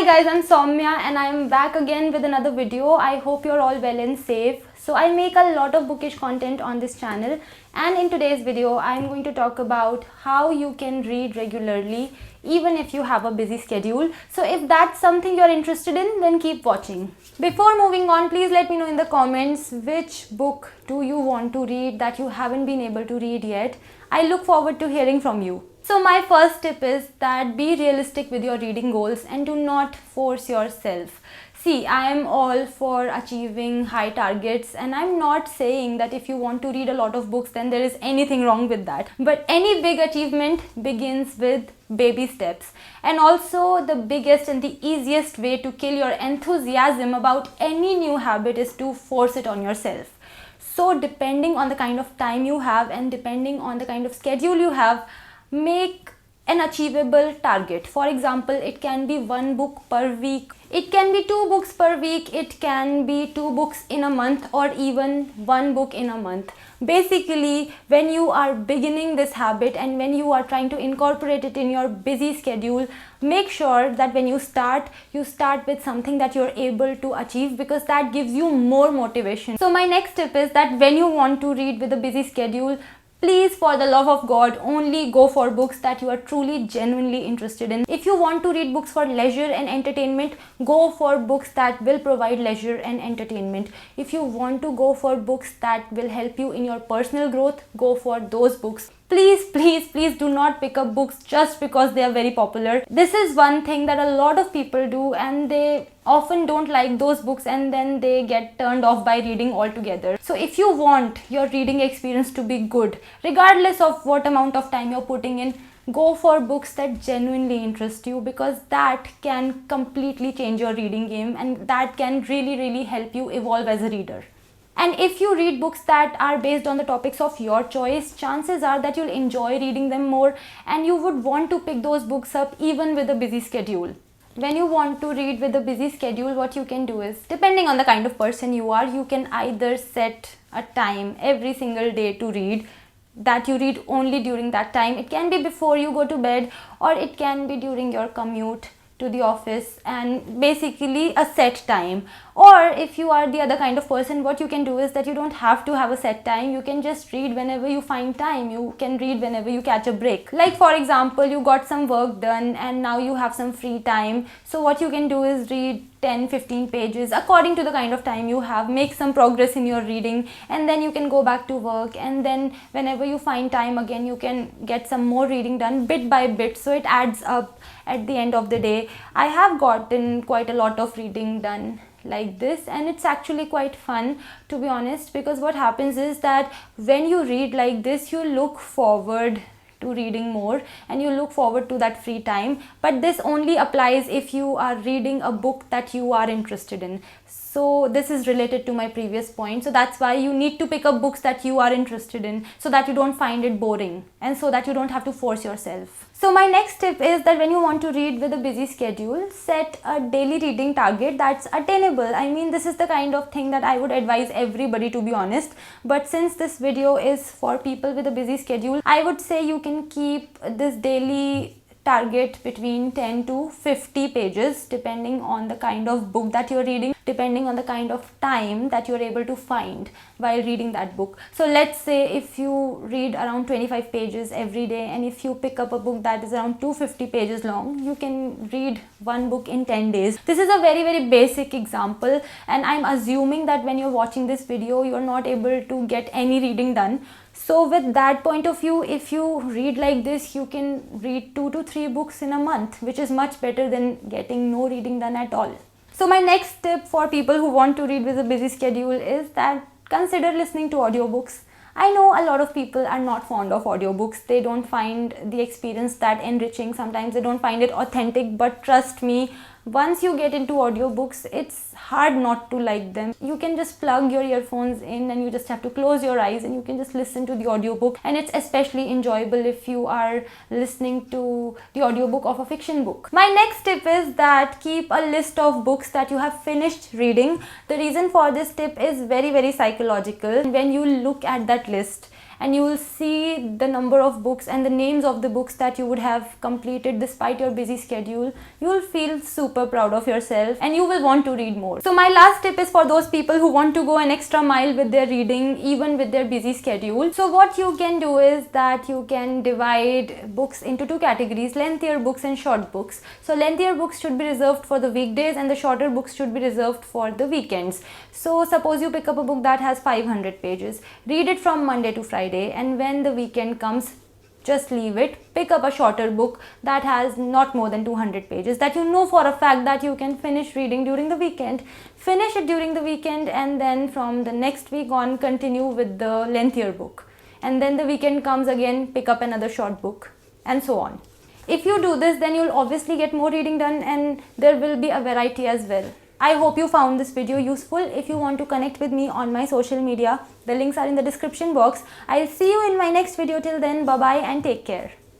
Hi guys, I'm Soumya and I'm back again with another video. I hope you're all well and safe. So I make a lot of bookish content on this channel, and in today's video I'm going to talk about how you can read regularly even if you have a busy schedule. So if that's something you're interested in, then keep watching. Before moving on, please let me know in the comments which book do you want to read that you haven't been able to read yet. I look forward to hearing from you. So my first tip is that be realistic with your reading goals and do not force yourself. See, I am all for achieving high targets, and I'm not saying that if you want to read a lot of books then there is anything wrong with that. But any big achievement begins with baby steps. And also the biggest and the easiest way to kill your enthusiasm about any new habit is to force it on yourself. So depending on the kind of time you have and depending on the kind of schedule you have, make an achievable target. For example, it can be one book per week, it can be 2 books per week, it can be 2 books in a month, or even 1 book in a month. Basically, when you are beginning this habit and when you are trying to incorporate it in your busy schedule, make sure that when you start with something that you're able to achieve, because that gives you more motivation. So my next tip is that when you want to read with a busy schedule, please, for the love of God, only go for books that you are truly genuinely interested in. If you want to read books for leisure and entertainment, go for books that will provide leisure and entertainment. If you want to go for books that will help you in your personal growth, go for those books. Please do not pick up books just because they are very popular. This is one thing that a lot of people do, and they often don't like those books and then they get turned off by reading altogether. So if you want your reading experience to be good, regardless of what amount of time you're putting in, go for books that genuinely interest you, because that can completely change your reading game and that can really help you evolve as a reader. And if you read books that are based on the topics of your choice, chances are that you'll enjoy reading them more and you would want to pick those books up even with a busy schedule. When you want to read with a busy schedule, what you can do is, depending on the kind of person you are, you can either set a time every single day to read, that you read only during that time. It can be before you go to bed, or it can be during your commute to the office, and basically a set time. Or if you are the other kind of person, what you can do is that you don't have to have a set time. You can just read whenever you find time. You can read whenever you catch a break. Like for example, you got some work done and now you have some free time. So what you can do is read 10-15 pages according to the kind of time you have, make some progress in your reading, and then you can go back to work, and then whenever you find time again, you can get some more reading done bit by bit, so it adds up at the end of the day. I have gotten quite a lot of reading done like this, and it's actually quite fun, to be honest, because what happens is that when you read like this, you look forward to reading more and you look forward to that free time. But this only applies if you are reading a book that you are interested in. So this is related to my previous point. So that's why you need to pick up books that you are interested in, so that you don't find it boring and so that you don't have to force yourself. So my next tip is that when you want to read with a busy schedule, set a daily reading target that's attainable. I mean, this is the kind of thing that I would advise everybody, to be honest. But since this video is for people with a busy schedule, I would say you can keep this daily target between 10 to 50 pages, depending on the kind of book that you're reading, depending on the kind of time that you're able to find while reading that book. So let's say if you read around 25 pages every day, and if you pick up a book that is around 250 pages long, you can read 1 book in 10 days. This is a very basic example, and I'm assuming that when you're watching this video, you're not able to get any reading done. So with that point of view, if you read like this, you can read 2 to 3 books in a month, which is much better than getting no reading done at all. So my next tip for people who want to read with a busy schedule is that consider listening to audiobooks. I know a lot of people are not fond of audiobooks. They don't find the experience that enriching. Sometimes they don't find it authentic, but trust me, once you get into audiobooks, it's hard not to like them. You can just plug your earphones in and you just have to close your eyes and you can just listen to the audiobook, and it's especially enjoyable if you are listening to the audiobook of a fiction book. My next tip is that keep a list of books that you have finished reading. The reason for this tip is very psychological. When you look at that list and you will see the number of books and the names of the books that you would have completed despite your busy schedule, you will feel super proud of yourself and you will want to read more. So my last tip is for those people who want to go an extra mile with their reading even with their busy schedule. So what you can do is that you can divide books into two categories, lengthier books and short books. So lengthier books should be reserved for the weekdays and the shorter books should be reserved for the weekends. So suppose you pick up a book that has 500 pages, read it from Monday to Friday, and when the weekend comes, just leave it, pick up a shorter book that has not more than 200 pages that you know for a fact that you can finish reading during the weekend. Finish it during the weekend, and then from the next week on continue with the lengthier book, and then the weekend comes again, pick up another short book, and so on. If you do this, then you'll obviously get more reading done and there will be a variety as well. I hope you found this video useful. If you want to connect with me on my social media, the links are in the description box. I'll see you in my next video. Till then, bye bye and take care.